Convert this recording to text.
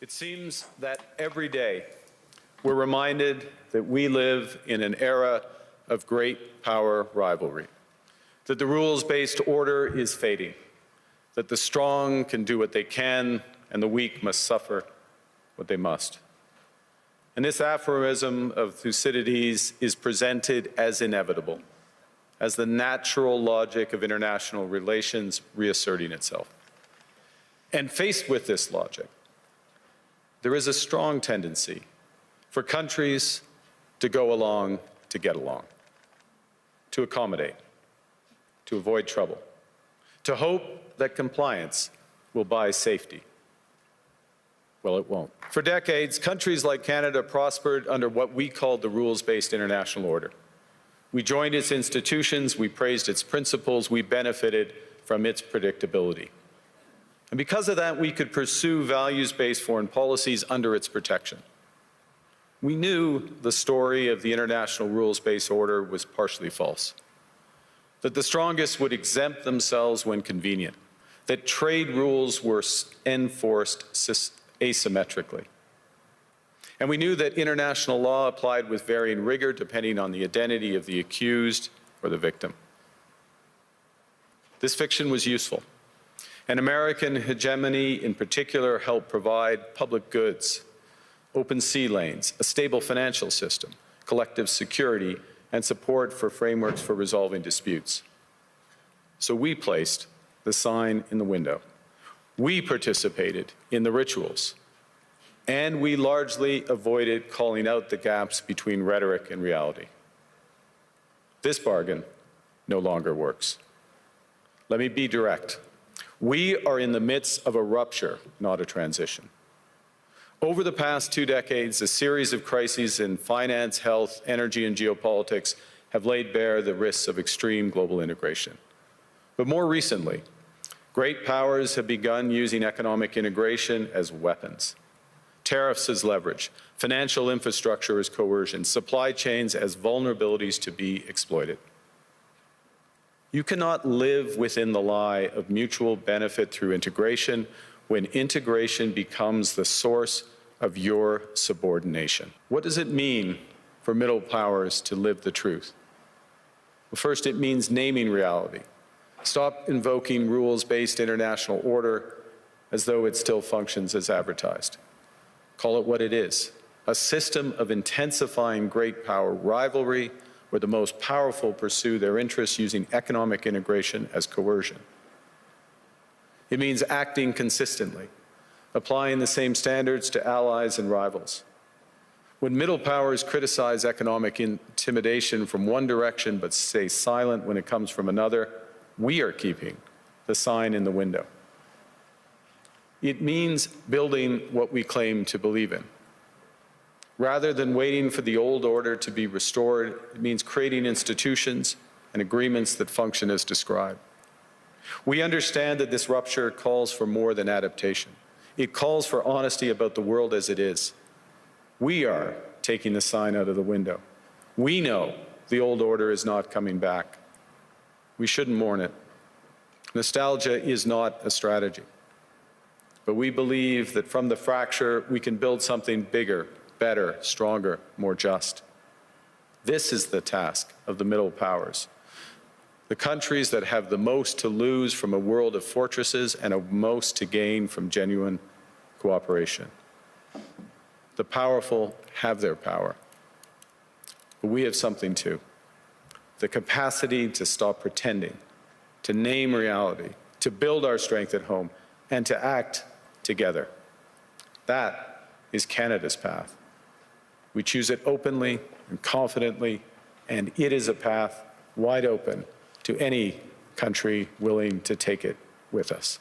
It seems that every day we're reminded that we live in an era of great power rivalry, that the rules-based order is fading, that the strong can do what they can and the weak must suffer what they must. And this aphorism of Thucydides is presented as inevitable, as the natural logic of international relations reasserting itself. And faced with this logic, there is a strong tendency for countries to go along to get along, to accommodate, to avoid trouble, to hope that compliance will buy safety. Well, it won't. For decades, countries like Canada prospered under what we called the rules-based international order. We joined its institutions, we praised its principles, we benefited from its predictability. And because of that, we could pursue values-based foreign policies under its protection. We knew the story of the international rules-based order was partially false, that the strongest would exempt themselves when convenient, that trade rules were enforced asymmetrically. And we knew that international law applied with varying rigor depending on the identity of the accused or the victim. This fiction was useful. And American hegemony in particular helped provide public goods, open sea lanes, a stable financial system, collective security, and support for frameworks for resolving disputes. So we placed the sign in the window. We participated in the rituals. And we largely avoided calling out the gaps between rhetoric and reality. This bargain no longer works. Let me be direct. We are in the midst of a rupture, not a transition. Over the past 2 decades, a series of crises in finance, health, energy, and geopolitics have laid bare the risks of extreme global integration. But more recently, great powers have begun using economic integration as weapons. Tariffs as leverage, financial infrastructure as coercion, supply chains as vulnerabilities to be exploited. You cannot live within the lie of mutual benefit through integration when integration becomes the source of your subordination. What does it mean for middle powers to live the truth? Well, first, it means naming reality. Stop invoking rules-based international order as though it still functions as advertised. Call it what it is, a system of intensifying great power rivalry where the most powerful pursue their interests using economic integration as coercion. It means acting consistently, applying the same standards to allies and rivals. When middle powers criticize economic intimidation from one direction but stay silent when it comes from another, we are keeping the sign in the window. It means building what we claim to believe in. Rather than waiting for the old order to be restored, it means creating institutions and agreements that function as described. We understand that this rupture calls for more than adaptation. It calls for honesty about the world as it is. We are taking the sign out of the window. We know the old order is not coming back. We shouldn't mourn it. Nostalgia is not a strategy. But we believe that from the fracture, we can build something bigger, better, stronger, more just. This is the task of the middle powers. The countries that have the most to lose from a world of fortresses and the most to gain from genuine cooperation. The powerful have their power, but we have something too. The capacity to stop pretending, to name reality, to build our strength at home, and to act together. That is Canada's path. We choose it openly and confidently, and it is a path wide open to any country willing to take it with us.